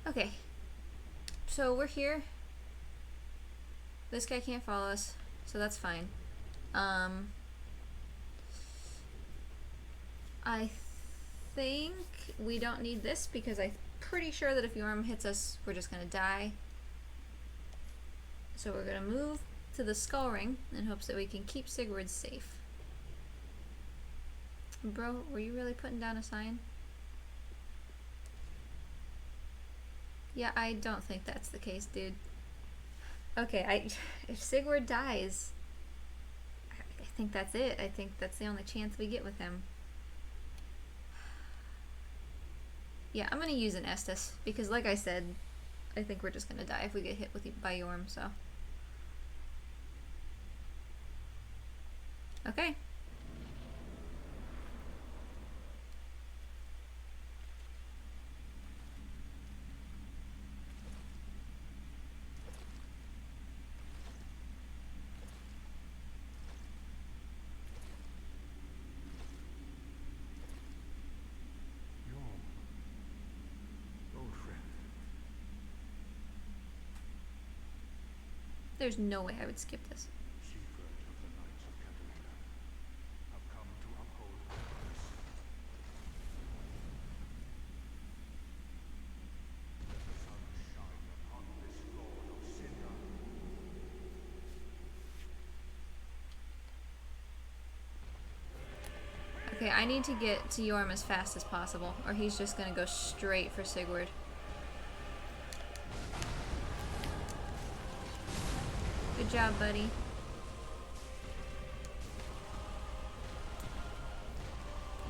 Okay. So we're here. This guy can't follow us, so that's fine. I think we don't need this because I'm pretty sure that if Yorm hits us, we're just gonna die. So we're gonna move to the skull ring in hopes that we can keep Sigurd safe. Bro, were you really putting down a sign? Yeah, I don't think that's the case, dude. Okay, if Sigurd dies, I think that's it. I think that's the only chance we get with him. Yeah, I'm gonna use an Estus because, like I said, I think we're just gonna die if we get hit by Yorm. So, okay. There's no way I would skip this. Okay, I need to get to Yorm as fast as possible, or he's just gonna go straight for Sigurd. Good job, buddy.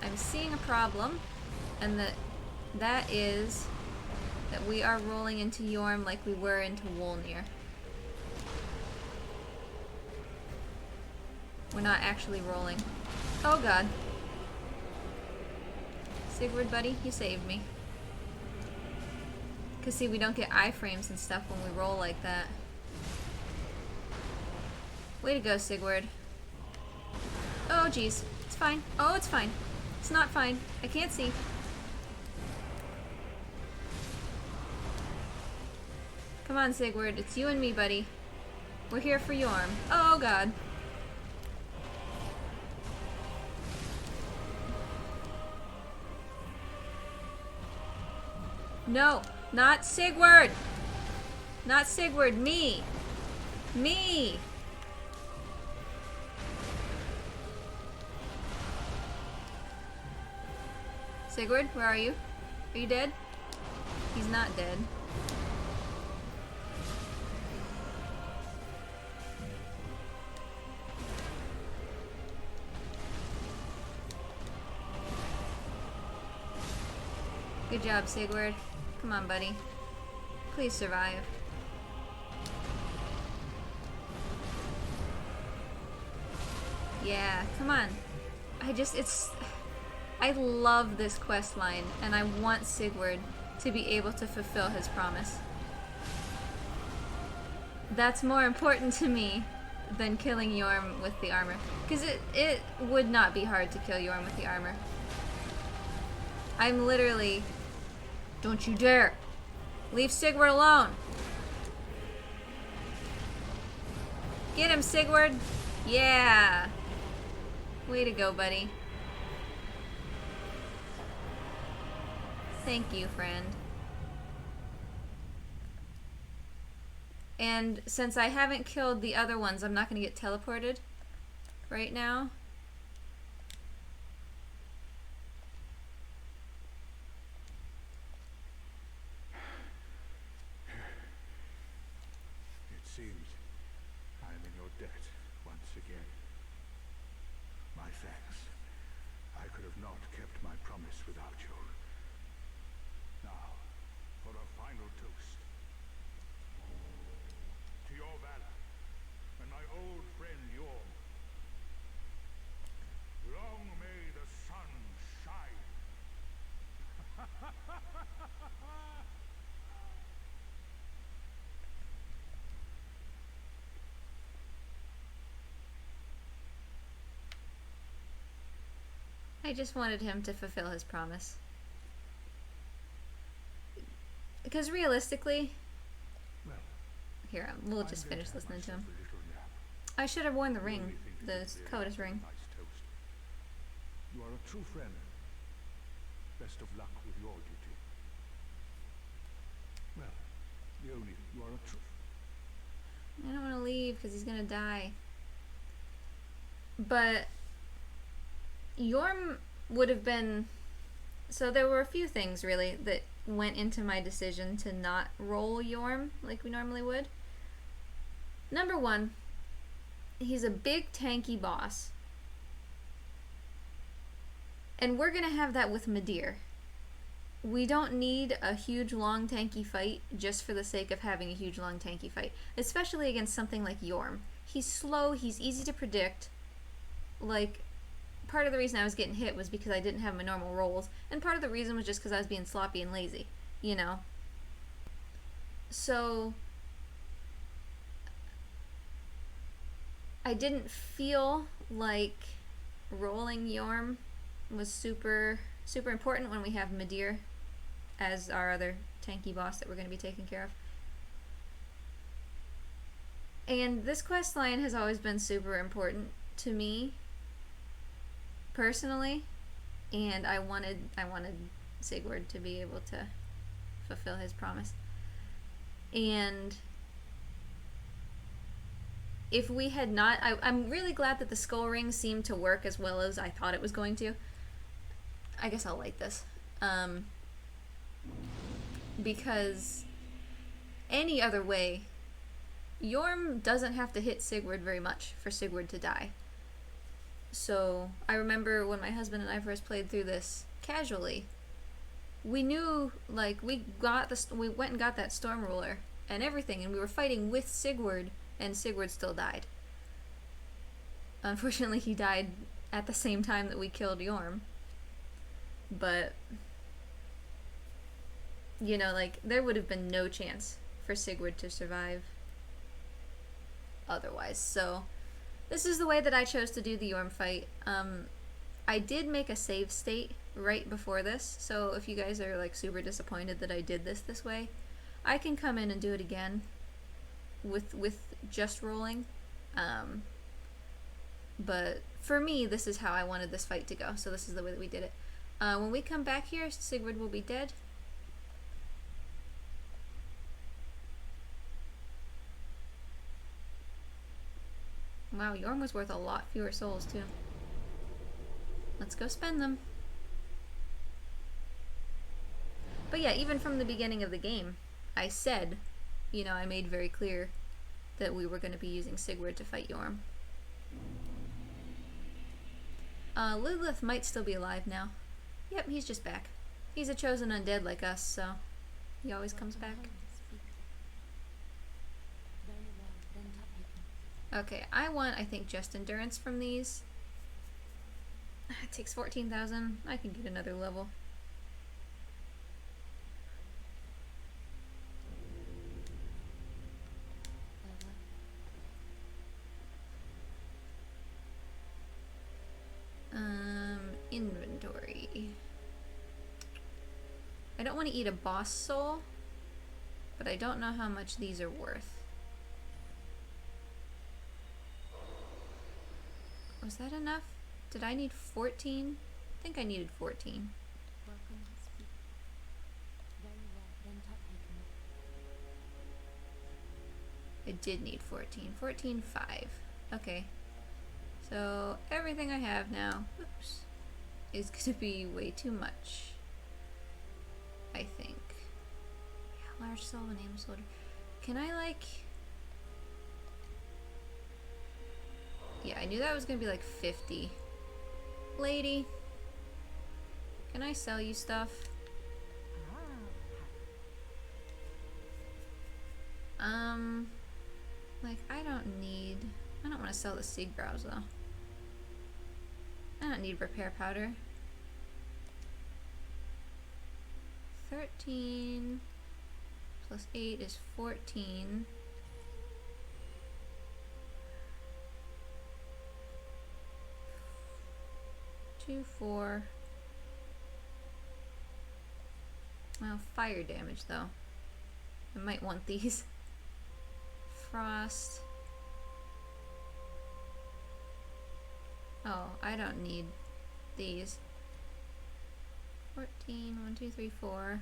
I'm seeing a problem, and that is that we are rolling into Yorm like we were into Wolnir. We're not actually rolling. Oh god. Sigurd, buddy, you saved me. Cause see, we don't get iframes and stuff when we roll like that. Way to go, Sigurd. Oh jeez. It's fine. Oh, it's fine. It's not fine. I can't see. Come on, Sigurd. It's you and me, buddy. We're here for Yorm. Oh god. No, not Sigurd. Not Sigurd, me. Me. Sigurd, where are you? Are you dead? He's not dead. Good job, Sigurd. Come on, buddy. Please survive. Yeah, come on. I love this quest line, and I want Sigurd to be able to fulfill his promise. That's more important to me than killing Yorm with the armor. Because it would not be hard to kill Yorm with the armor. I'm literally... Don't you dare! Leave Sigurd alone! Get him, Sigurd! Yeah! Way to go, buddy. Thank you, friend. And since I haven't killed the other ones, I'm not going to get teleported right now. It seems I'm in your debt once again. My thanks. I could have not kept my promise without you. Now, for a final toast. To your valor, and my old friend Yorm. Long may the sun shine. I just wanted him to fulfill his promise. Because realistically, Well, here, we'll I'm just going finish to have listening to myself him. a little nap. I should have worn the The ring, only thing the that you CODIS really ring. nice toast. You are a true friend. Best of luck with your duty. Well, you are a true. I don't want to leave because he's gonna die. But Yorm would have been. So there were a few things really that went into my decision to not roll Yorm like we normally would. Number one, he's a big tanky boss. And we're gonna have that with Midir. We don't need a huge long tanky fight just for the sake of having a huge long tanky fight. Especially against something like Yorm. He's slow, he's easy to predict. Like, part of the reason I was getting hit was because I didn't have my normal rolls, and part of the reason was just because I was being sloppy and lazy, you know? So, I didn't feel like rolling Yorm was super important when we have Midir as our other tanky boss that we're going to be taking care of. And this quest line has always been super important to me personally, and I wanted Sigurd to be able to fulfill his promise. And if we had not, I'm really glad that the skull ring seemed to work as well as I thought it was going to. I guess I'll light this. Because any other way, Yorm doesn't have to hit Sigurd very much for Sigurd to die. So I remember when my husband and I first played through this casually, we knew, like, we went and got that storm ruler and everything, and we were fighting with Sigurd, and Sigurd still died. Unfortunately, he died at the same time that we killed Yorm. But, you know, like, there would have been no chance for Sigurd to survive otherwise. So this is the way that I chose to do the Yorm fight. I did make a save state right before this, so if you guys are like super disappointed that I did this way, I can come in and do it again with just rolling. But for me, this is how I wanted this fight to go, so this is the way that we did it. When we come back here, Sigurd will be dead. Wow, Yorm was worth a lot fewer souls, too. Let's go spend them. But yeah, even from the beginning of the game, I said, you know, I made very clear that we were going to be using Sigurd to fight Yorm. Lilith might still be alive now. Yep, he's just back. He's a chosen undead like us, so he always comes back. Okay, I want, I think, just endurance from these. It takes 14,000. I can get another level. Inventory. I don't want to eat a boss soul, but I don't know how much these are worth. Was that enough? Did I need 14? I think I needed 14. I did need 14. 14.5. Okay. So everything I have now, oops, is going to be way too much. I think. Yeah, large soul and aim soldier. Can I like... Yeah, I knew that was going to be like 50. Lady, can I sell you stuff? Like, I don't want to sell the seed brows though. I don't need repair powder. 13 plus 8 is 14. 2, 4. Well, fire damage though. I might want these. Frost. Oh, I don't need these. 14, 1, 2, 3, 4.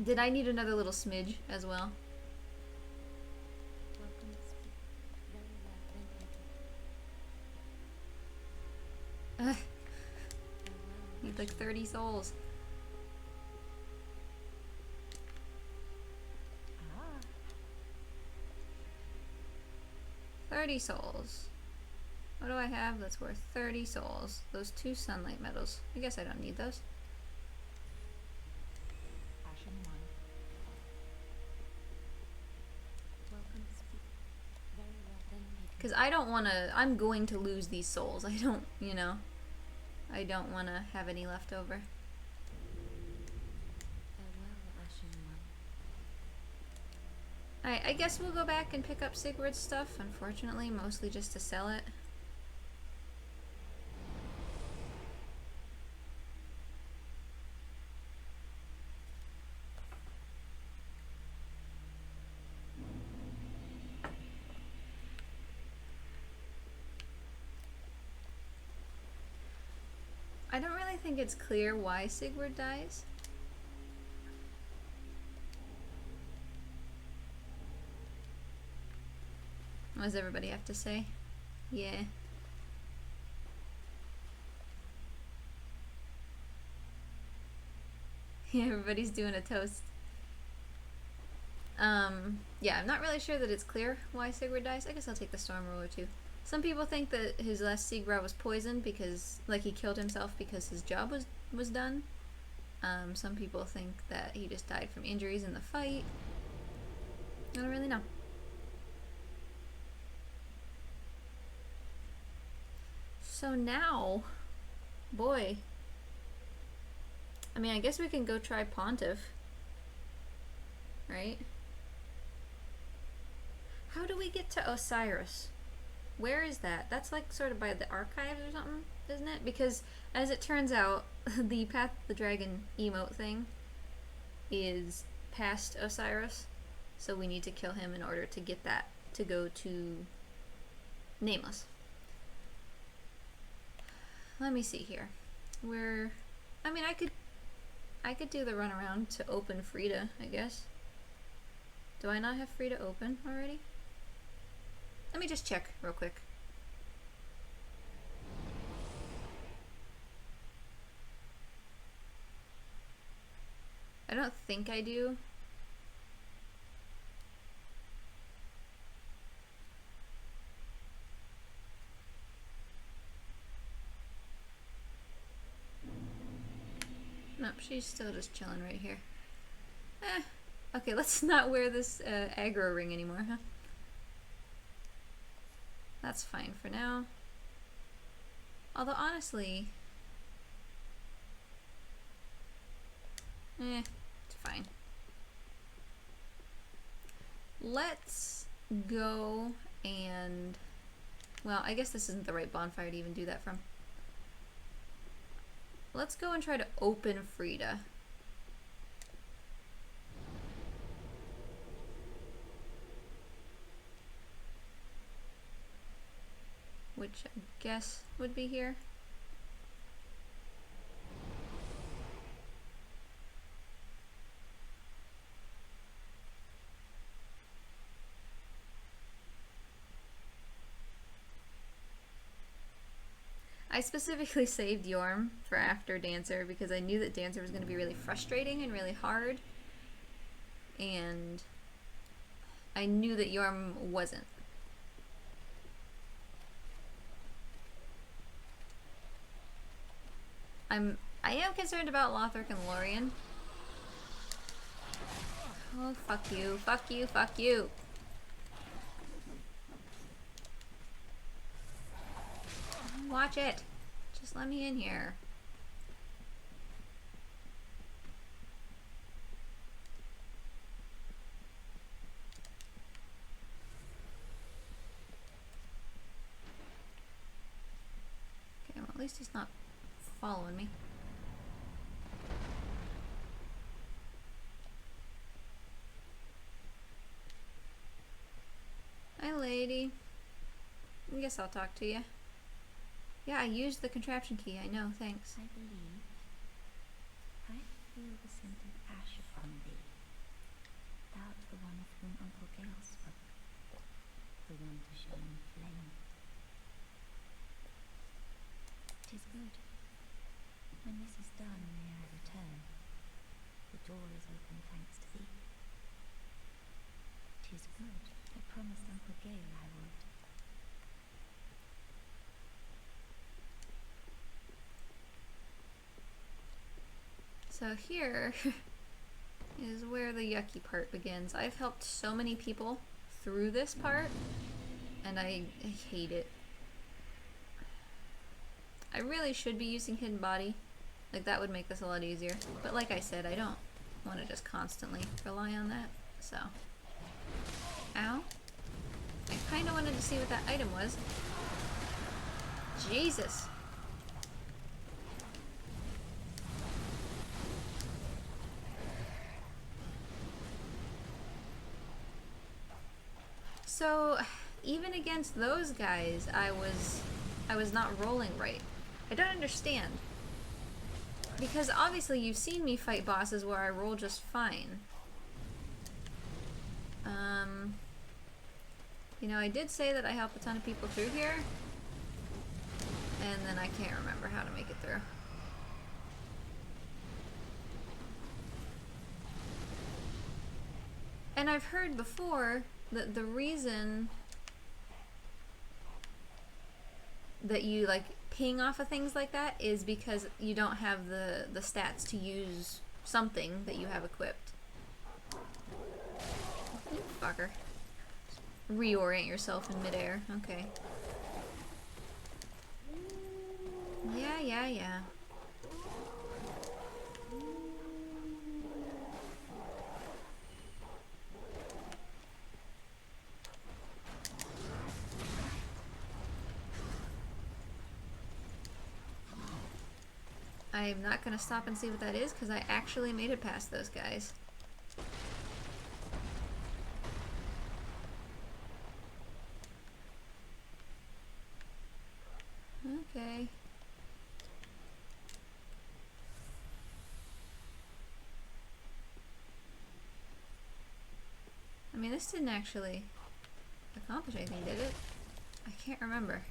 Did I need another little smidge as well? Need like 30 souls. 30 souls. What do I have that's worth 30 souls? Those 2 sunlight medals. I guess I don't need those. Because I don't want to, I'm going to lose these souls. I don't, you know, I don't want to have any left over. Alright, I guess we'll go back and pick up Sigurd's stuff, unfortunately, mostly just to sell it. I don't really think it's clear why Sigurd dies. What does everybody have to say? Yeah. Yeah, everybody's doing a toast. Yeah, I'm not really sure that it's clear why Sigurd dies. I guess I'll take the Storm Ruler too. Some people think that his last Sigbra was poisoned because, like, he killed himself because his job was done. Some people think that he just died from injuries in the fight. I don't really know. So now, boy. I mean, I guess we can go try Pontiff. Right? How do we get to Osiris? Where is that? That's like sort of by the archives or something, isn't it? Because as it turns out, the Path of the Dragon emote thing is past Osiris. So we need to kill him in order to get that to go to Nameless. Let me see here. I mean, I could do the runaround to open Frida, I guess. Do I not have Frida open already? Let me just check real quick. I don't think I do. Nope, she's still just chilling right here. Okay, let's not wear this aggro ring anymore, huh? That's fine for now. Although, honestly... it's fine. Let's go and... Well, I guess this isn't the right bonfire to even do that from. Let's go and try to open Frida. Which I guess would be here. I specifically saved Yorm for after Dancer because I knew that Dancer was going to be really frustrating and really hard. And I knew that Yorm wasn't. I am concerned about Lothric and Lorien. Oh, fuck you, fuck you, fuck you. Watch it. Just let me in here. least he's not following me. Hi, lady. I guess I'll talk to you. Yeah, I used the contraption key. I know, thanks. I believe I feel the scent of ash upon thee. Thou art the one of whom Uncle Gale spoke, the one to show me flame. 'Tis good. When this is done, may I return. The door is open thanks to thee. 'Tis good. I promised Uncle Gale I would. So here is where the yucky part begins. I've helped so many people through this part, and I hate it. I really should be using hidden body. Like, that would make this a lot easier. But like I said, I don't want to just constantly rely on that, so. Ow. I kind of wanted to see what that item was. Jesus. So, even against those guys, I was not rolling right. I don't understand. Because obviously you've seen me fight bosses where I roll just fine. You know, I did say that I help a ton of people through here. And then I can't remember how to make it through. And I've heard before that the reason that you like ping off of things like that is because you don't have the stats to use something that you have equipped. You fucker. Reorient yourself in midair. Okay. Yeah. I'm not gonna stop and see what that is because I actually made it past those guys. Okay. I mean, this didn't actually accomplish anything, did it? I can't remember.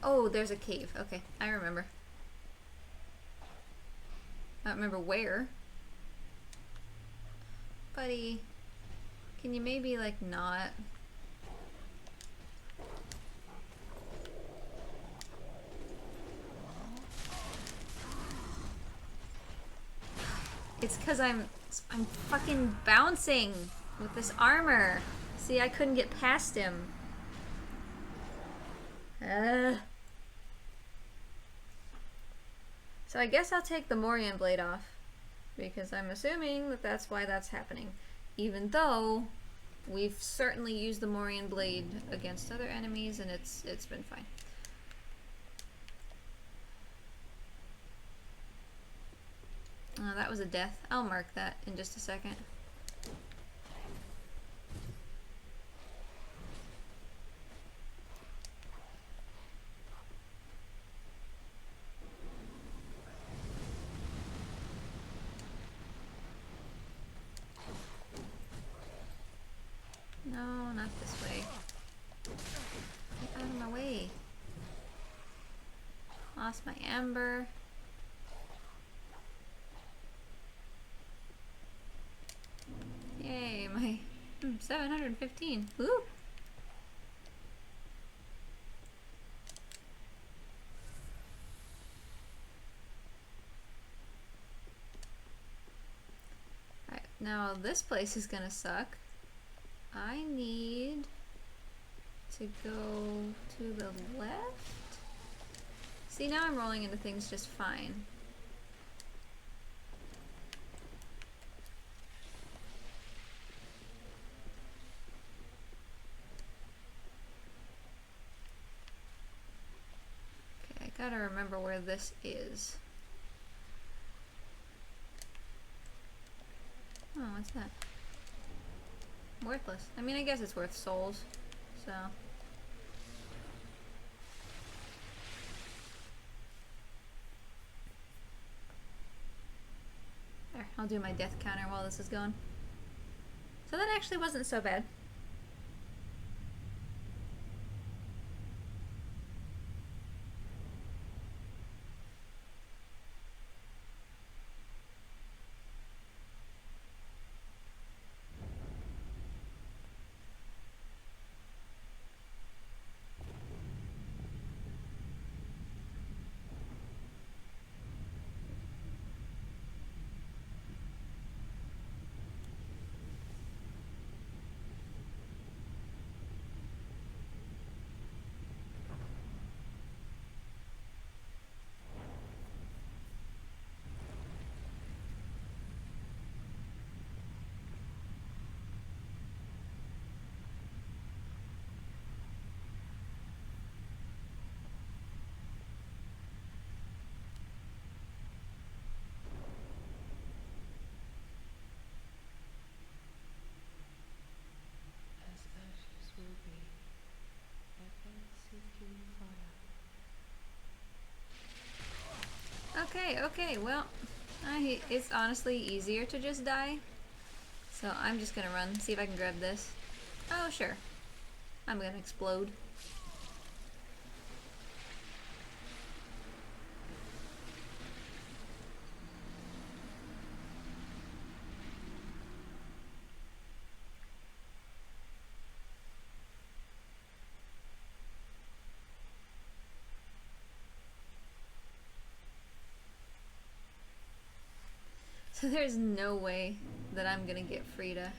Oh, there's a cave. Okay, I remember. I don't remember where. Buddy, can you maybe, like, not? It's because I'm fucking bouncing with this armor. See, I couldn't get past him. So I guess I'll take the Morian blade off, because I'm assuming that that's why that's happening. Even though we've certainly used the Morian blade against other enemies and it's been fine. Oh, that was a death. I'll mark that in just a second. No, not this way. Get out of my way. Lost my amber. Yay, my 715. Woo! Alright, now this place is gonna suck. I need to go to the left. See, now I'm rolling into things just fine. of this is. Oh, what's that? Worthless. I mean, I guess it's worth souls, so. There, I'll do my death counter while this is going. So that actually wasn't so bad. As ashes will be, ever seeking fire. Okay, well, it's honestly easier to just die. So I'm just gonna run, see if I can grab this. Oh, sure. I'm gonna explode. So there's no way that I'm gonna get Frida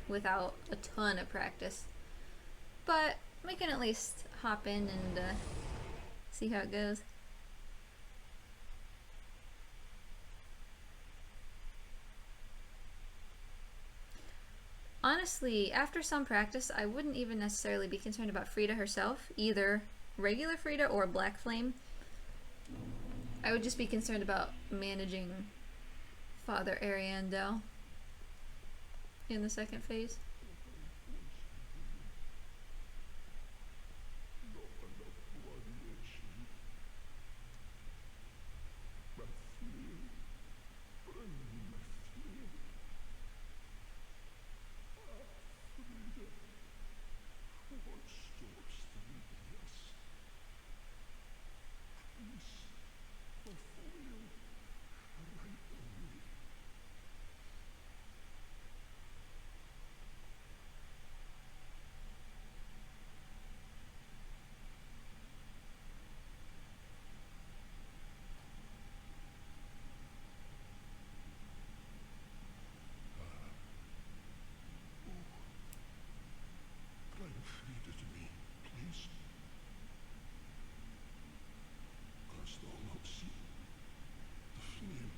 without a ton of practice. But we can at least hop in and see how it goes. Honestly, after some practice, I wouldn't even necessarily be concerned about Frida herself, either regular Frida or Black Flame. I would just be concerned about managing Father Ariandel in the second phase. Bring Frida to me, please. Canst thou not see the flame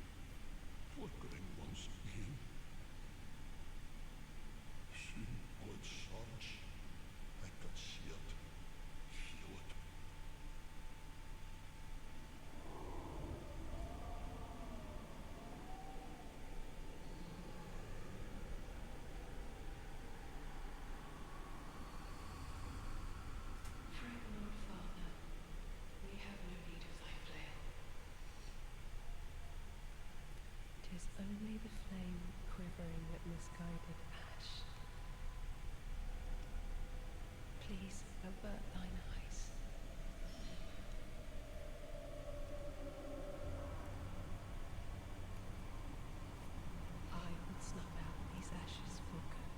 flickering once again? Soon will it surge. I can see it, feel it. Fret not, Father. We have no need of thy flail. 'Tis only the flame quivering at misguided ash. Please avert thine eyes. I will snuff out these ashes for good.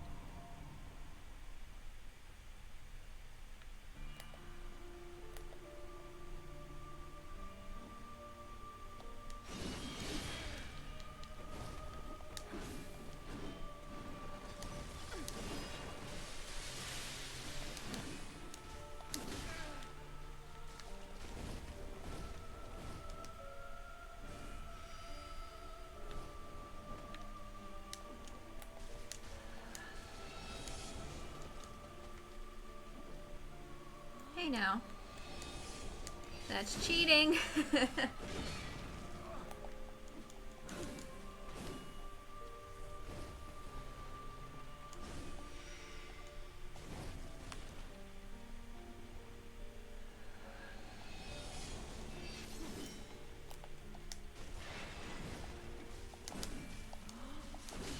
Hey now. That's cheating.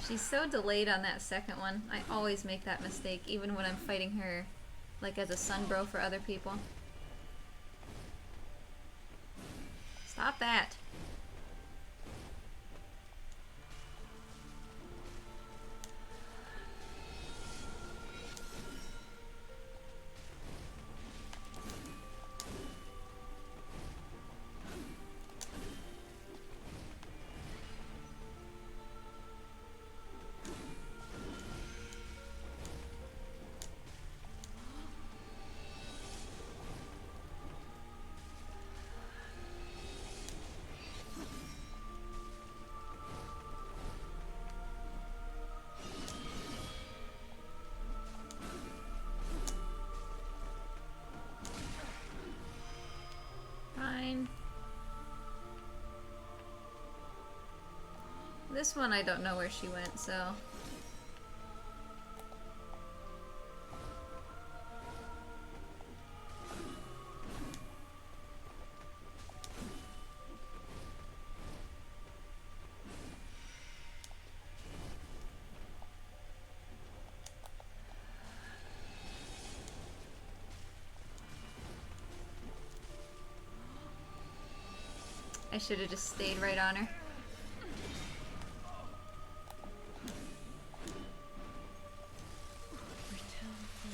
She's so delayed on that second one. I always make that mistake, even when I'm fighting her, like as a sunbro for other people. Stop that. Fine. This one I don't know where she went, so... I should have just stayed right on her.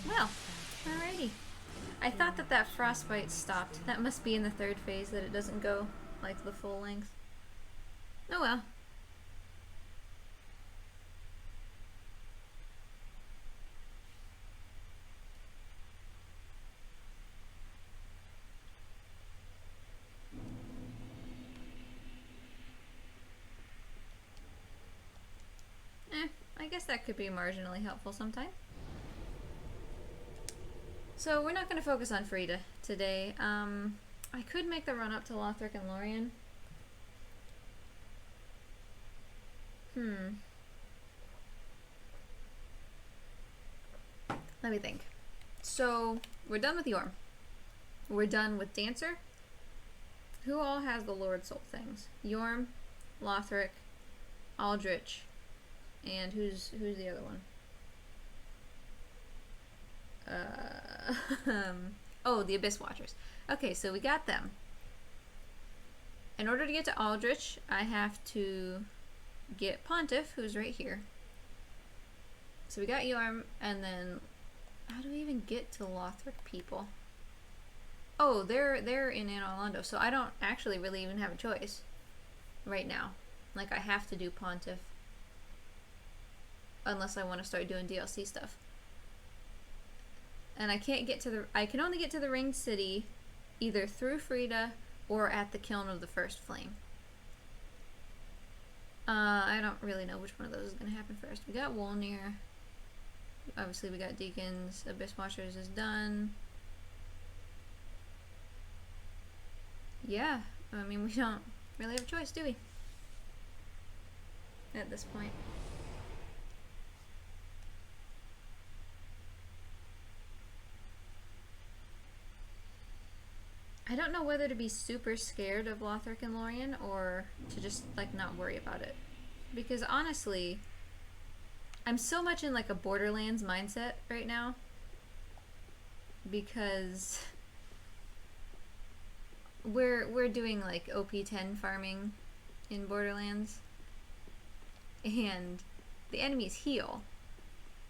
Well, alrighty. I thought that that frostbite stopped. That must be in the third phase that it doesn't go like the full length. Oh well. I guess that could be marginally helpful sometime. So we're not going to focus on Frida today. I could make the run up to Lothric and Lorien. Let me think. So we're done with Yorm. We're done with Dancer. Who all has the Lord Soul things? Yorm, Lothric, Aldrich, and who's the other one? Oh, the Abyss Watchers. Okay, so we got them. In order to get to Aldrich, I have to get Pontiff, who's right here. So we got Yorm, and then how do we even get to Lothric people? Oh, they're in Anor Londo, so I don't actually really even have a choice right now. Like, I have to do Pontiff. Unless I want to start doing DLC stuff. And I can't get to the... I can only get to the Ringed City either through Frida or at the Kiln of the First Flame. I don't really know which one of those is going to happen first. We got Wolnir. Obviously we got Deacons. Abyss Watchers is done. Yeah, I mean, we don't really have a choice, do we? At this point. I don't know whether to be super scared of Lothric and Lorien or to just, like, not worry about it. Because honestly, I'm so much in, like, a Borderlands mindset right now. Because we're doing, like, OP10 farming in Borderlands. And the enemies heal.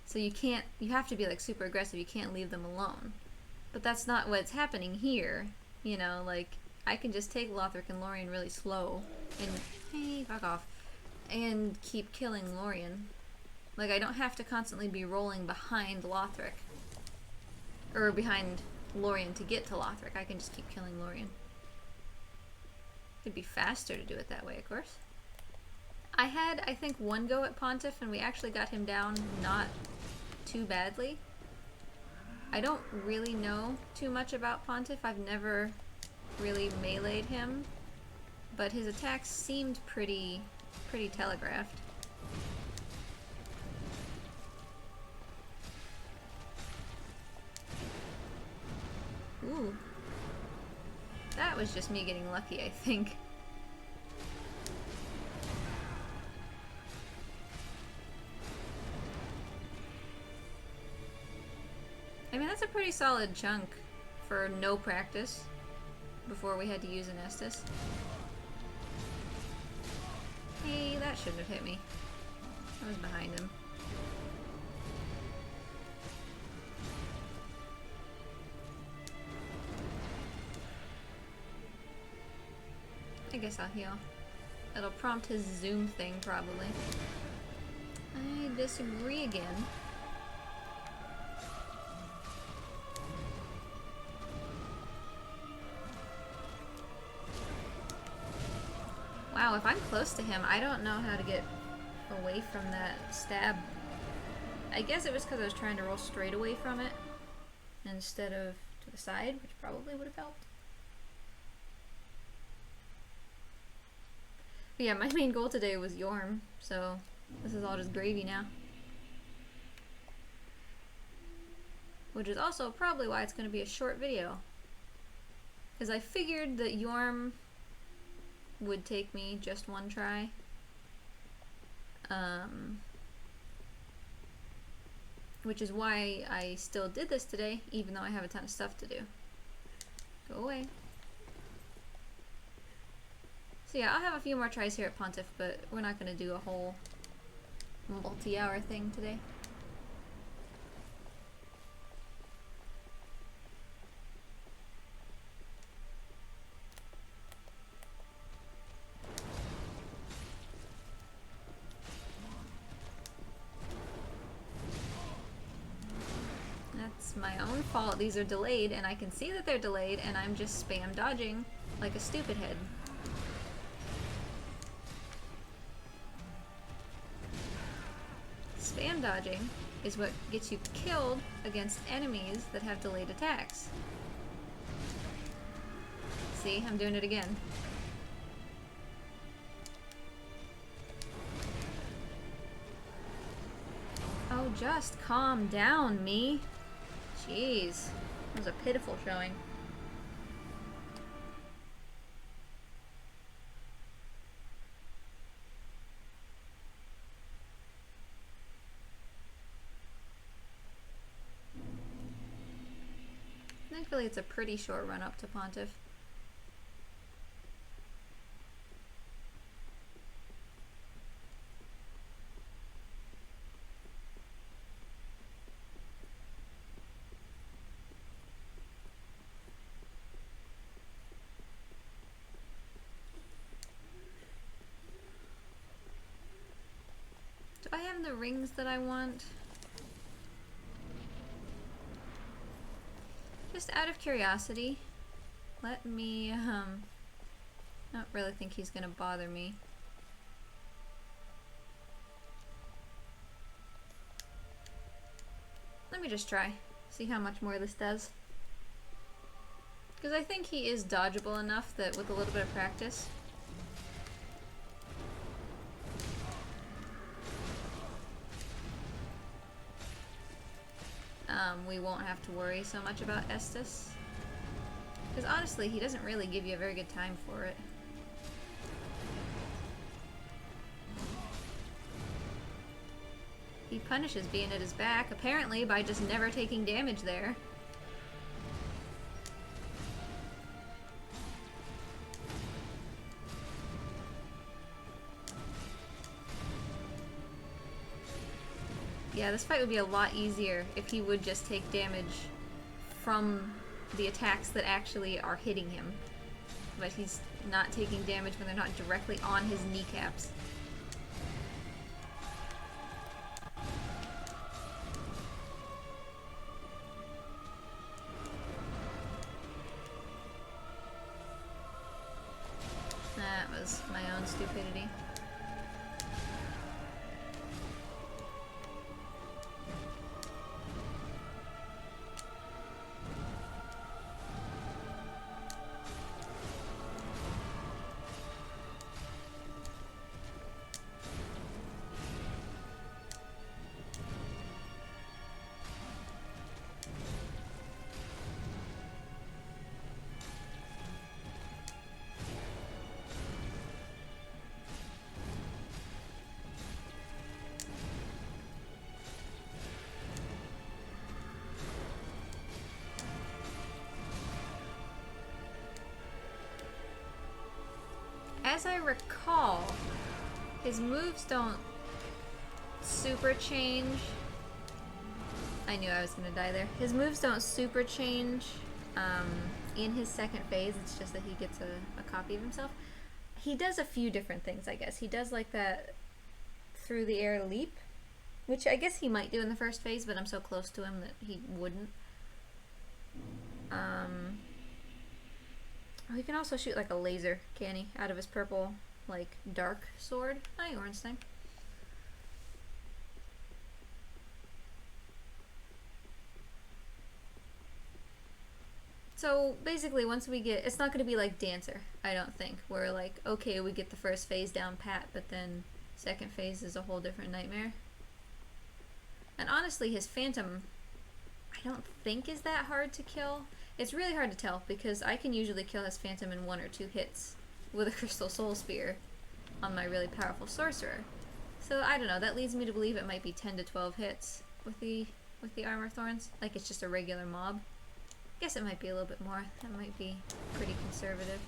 So you have to be, like, super aggressive. You can't leave them alone. But that's not what's happening here. You know, like, I can just take Lothric and Lorien really slow and, hey, fuck off, and keep killing Lorien. Like, I don't have to constantly be rolling behind Lothric. Or behind Lorien to get to Lothric. I can just keep killing Lorien. It'd be faster to do it that way, of course. I had, I think, one go at Pontiff, and we actually got him down not too badly. I don't really know too much about Pontiff. I've never really meleeed him, but his attacks seemed pretty telegraphed. Ooh. That was just me getting lucky, I think. I mean, that's a pretty solid chunk for no practice before we had to use an Estus. Hey, that shouldn't have hit me. I was behind him. I guess I'll heal. It'll prompt his zoom thing, probably. I disagree again. Wow, if I'm close to him, I don't know how to get away from that stab. I guess it was because I was trying to roll straight away from it instead of to the side, which probably would have helped. But yeah, my main goal today was Yorm, so this is all just gravy now. Which is also probably why it's going to be a short video. Because I figured that Yorm would take me just one try. Which is why I still did this today, even though I have a ton of stuff to do. Go away. So yeah, I'll have a few more tries here at Pontiff, but we're not going to do a whole multi-hour thing today. That's my own fault. These are delayed, and I can see that they're delayed, and I'm just spam dodging like a stupid head. Spam dodging is what gets you killed against enemies that have delayed attacks. See, I'm doing it again. Oh, just calm down, me. Jeez, that was a pitiful showing. Thankfully, it's a pretty short run up to Pontiff. Do I have the rings that I want? Just out of curiosity, let me, I don't really think he's gonna bother me. Let me just try, see how much more this does. Because I think he is dodgeable enough that with a little bit of practice. We won't have to worry so much about Estus. Because honestly, he doesn't really give you a very good time for it. He punishes being at his back, apparently, by just never taking damage there. Yeah, this fight would be a lot easier if he would just take damage from the attacks that actually are hitting him. But he's not taking damage when they're not directly on his kneecaps. That was my own stupidity. as I recall, his moves don't super change. I knew I was gonna die there. His moves don't super change in his second phase. It's just that he gets a copy of himself. He does a few different things, I guess. He does like that through the air leap, which I guess he might do in the first phase, but I'm so close to him that he wouldn't. Oh, he can also shoot like a laser, can he? Out of his purple, like, dark sword. Hi, Ornstein. So basically, once we get, it's not going to be like Dancer, I don't think. Where like, okay, we get the first phase down pat, but then second phase is a whole different nightmare. And honestly, his Phantom, I don't think is that hard to kill. It's really hard to tell because I can usually kill his Phantom in 1 or 2 hits with a Crystal Soul Spear on my really powerful Sorcerer. So I don't know, that leads me to believe it might be 10 to 12 hits with the Armor of Thorns. Like it's just a regular mob. Guess it might be a little bit more. That might be pretty conservative.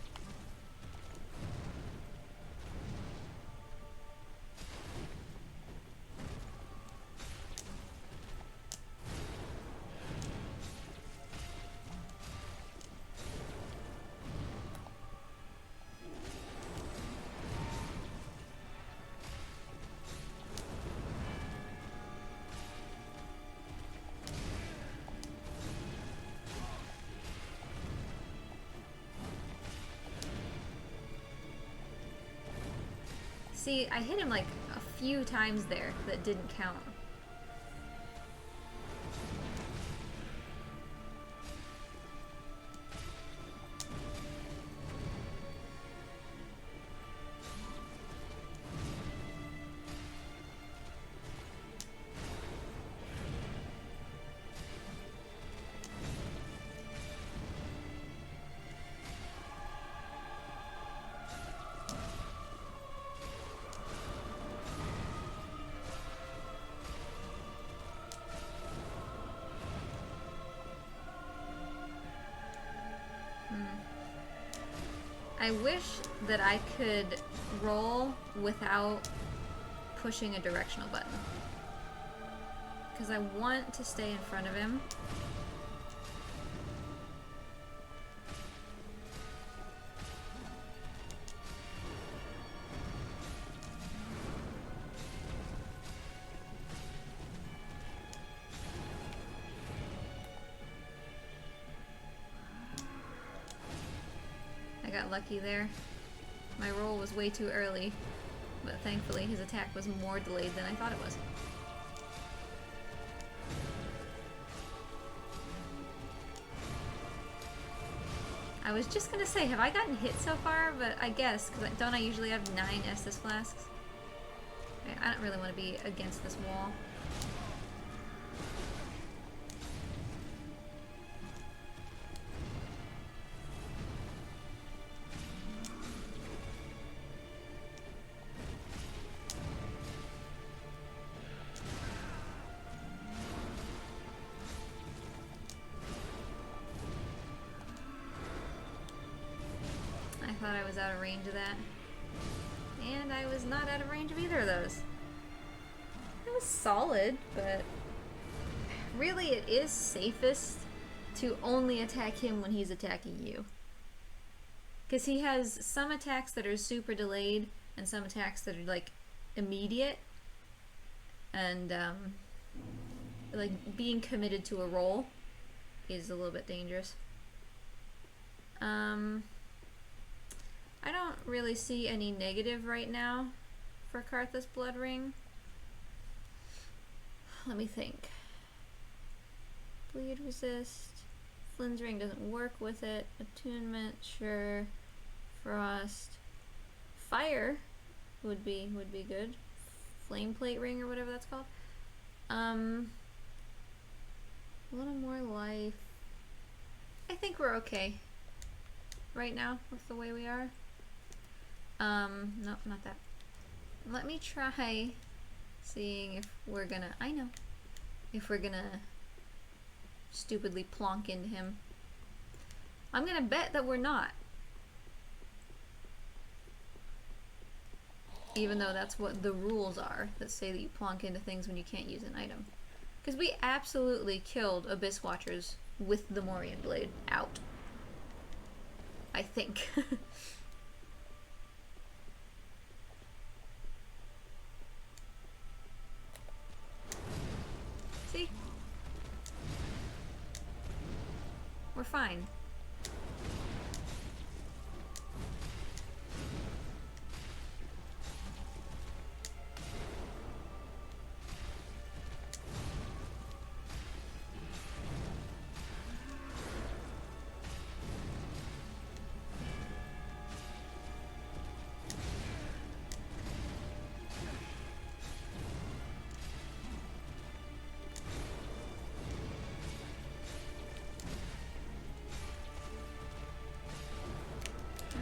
See, I hit him like a few times there that didn't count. I wish that I could roll without pushing a directional button. Because I want to stay in front of him. I got lucky there. My roll was way too early, but thankfully his attack was more delayed than I thought it was. I was just gonna say, have I gotten hit so far? But I guess, because don't I usually have 9 Estus Flasks? I don't really want to be against this wall. I thought I was out of range of that. And I was not out of range of either of those. It was solid, but really it is safest to only attack him when he's attacking you. Because he has some attacks that are super delayed and some attacks that are like immediate. And like being committed to a roll is a little bit dangerous. I don't really see any negative right now for Karthus Blood Ring. Let me think. Bleed resist. Flynn's Ring doesn't work with it. Attunement, sure. Frost. Fire would be good. Flame Plate Ring or whatever that's called. A little more life. I think we're okay right now with the way we are. No, not that. Let me try seeing if we're gonna, if we're gonna stupidly plonk into him. I'm gonna bet that we're not. even though that's what the rules are that say that you plonk into things when you can't use an item. Because we absolutely killed Abyss Watchers with the Morian Blade out. I think. See? We're fine.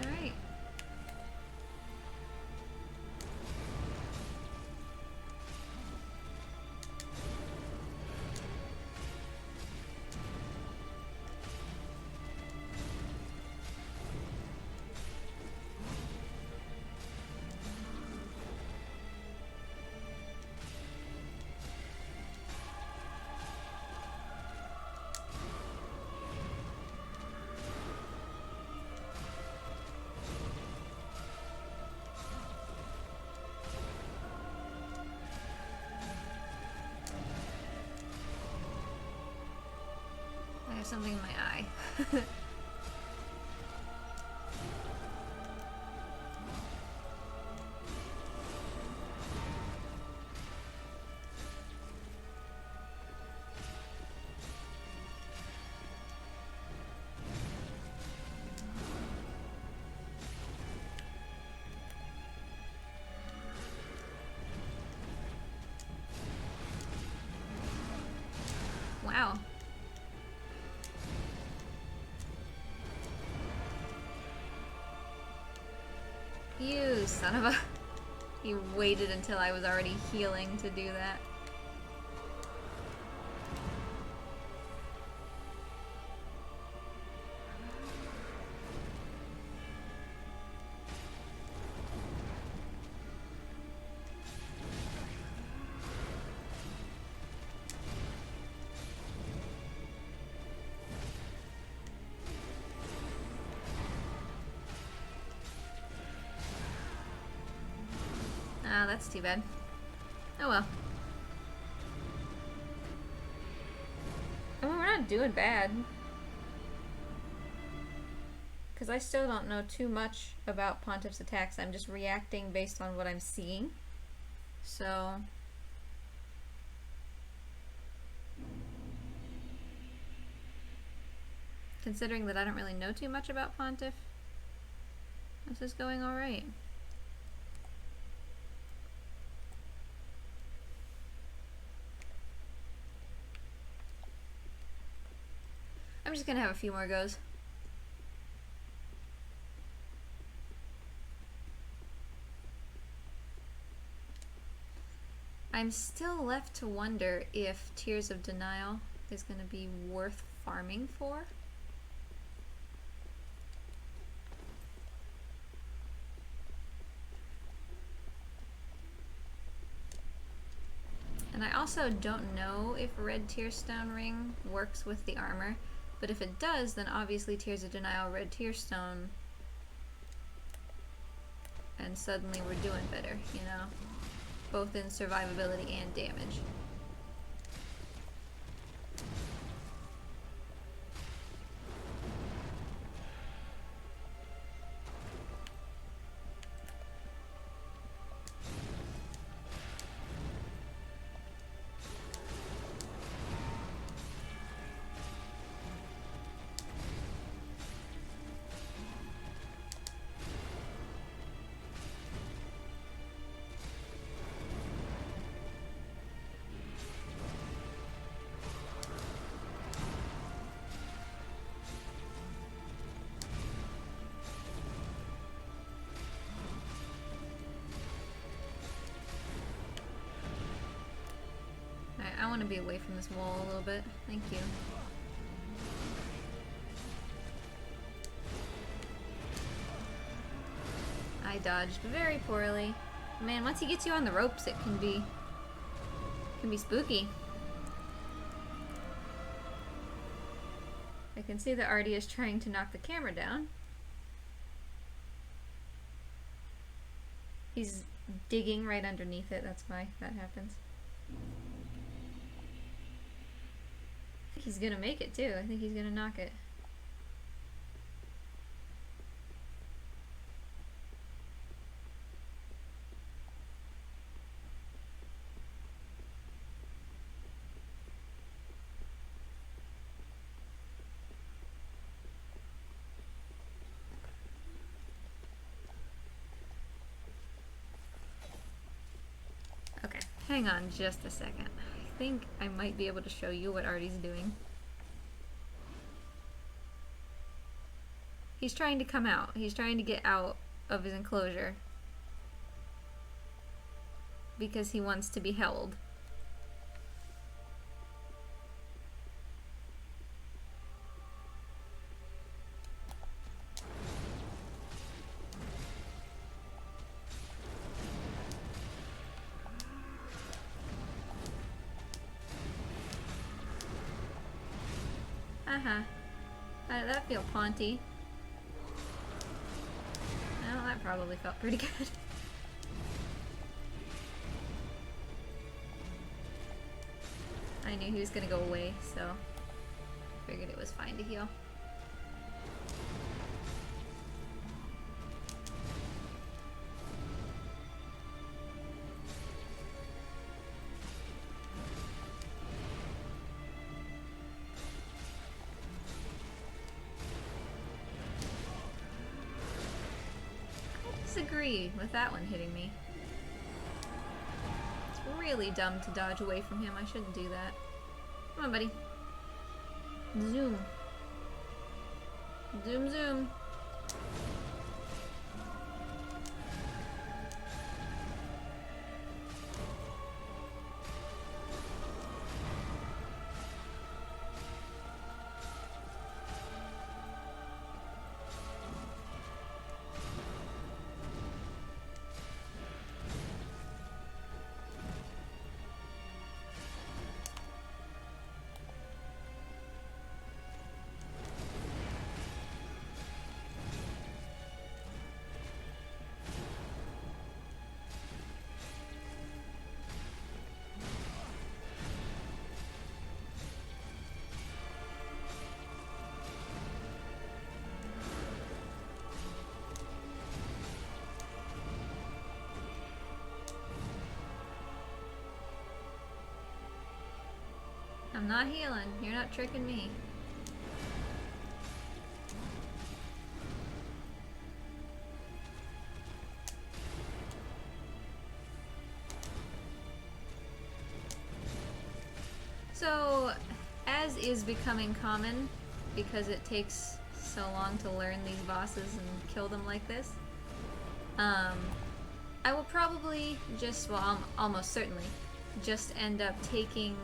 Alright. I have something in my eye. Wow. You son of a... You waited until I was already healing to do that. Ah, that's too bad. Oh well. I mean, we're not doing bad. Because I still don't know too much about Pontiff's attacks. I'm just reacting based on what I'm seeing. So... considering that I don't really know too much about Pontiff, this is going alright. I'm just gonna have a few more goes. I'm still left to wonder if Tears of Denial is gonna be worth farming for. And I also don't know if Red Tearstone Ring works with the armor. But if it does, then obviously Tears of Denial, Red Tearstone, and suddenly we're doing better, you know? Both in survivability and damage. I want to be away from this wall a little bit. Thank you. I dodged very poorly. Man, once he gets you on the ropes, it can be spooky. I can see that Artie is trying to knock the camera down. He's digging right underneath it, that's why that happens. I think he's gonna make it too. I think he's gonna knock it. Okay, hang on just a second. I think I might be able to show you what Artie's doing. He's trying to come out. He's trying to get out of his enclosure. Because he wants to be held. Uh-huh. How did that feel, Ponty? Well, that probably felt pretty good. I knew he was gonna go away, so I figured it was fine to heal. Disagree with that one hitting me. It's really dumb to dodge away from him. I shouldn't do that. Come on, buddy. Zoom. Zoom, zoom. I'm not healing. You're not tricking me. So, as is becoming common, because it takes so long to learn these bosses and kill them like this, I will probably just, well, almost certainly, just end up taking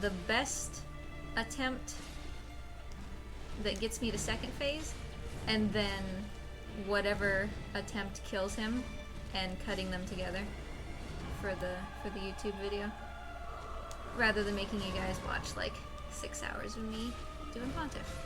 the best attempt that gets me to second phase, and then whatever attempt kills him, and cutting them together for the YouTube video, rather than making you guys watch like 6 hours of me doing Pontiff.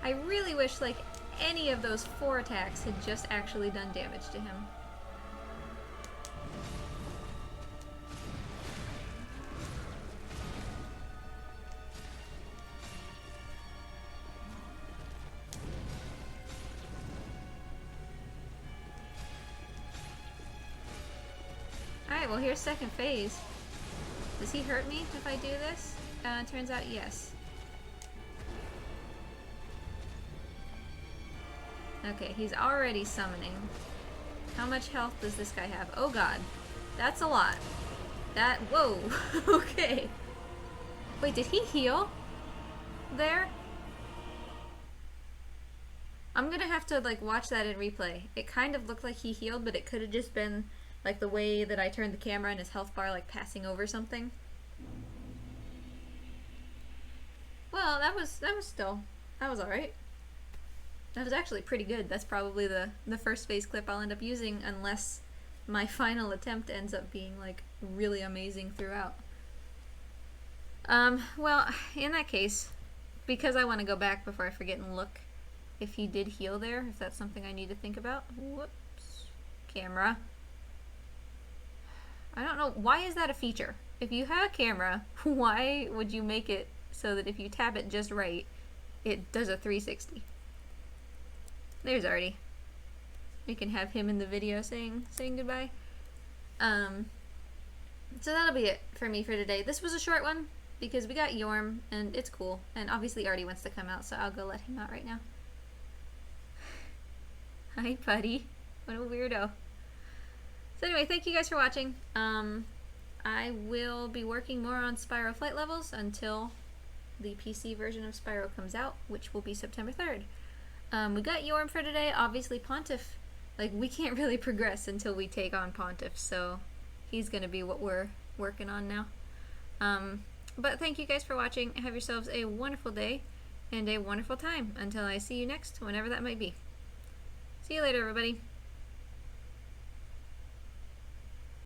I really wish like any of those 4 attacks had just actually done damage to him. Alright, well here's second phase. Does he hurt me if I do this? Turns out yes. Okay, he's already summoning. How much health does this guy have? Oh god. That's a lot. That, whoa. Okay. Wait, did he heal? There? I'm gonna have to like watch that in replay. It kind of looked like he healed, but it could have just been like the way that I turned the camera and his health bar like passing over something. Well, that was alright. That was actually pretty good. That's probably the first phase clip I'll end up using, unless my final attempt ends up being like really amazing throughout. Well, in that case, because I want to go back before I forget and look if he did heal there, if that's something I need to think about. Whoops. Camera. I don't know. Why is that a feature? If you have a camera, why would you make it so that if you tap it just right, it does a 360? There's Artie. We can have him in the video saying goodbye. So that'll be it for me for today. This was a short one because we got Yorm and it's cool. And obviously Artie wants to come out, so I'll go let him out right now. Hi, buddy. What a weirdo. So anyway, thank you guys for watching. I will be working more on Spyro flight levels until the PC version of Spyro comes out, which will be September 3rd. We got Yorm for today. Obviously Pontiff, like, we can't really progress until we take on Pontiff, so he's gonna be what we're working on now. But thank you guys for watching. Have yourselves a wonderful day and a wonderful time until I see you next, whenever that might be. See you later, everybody.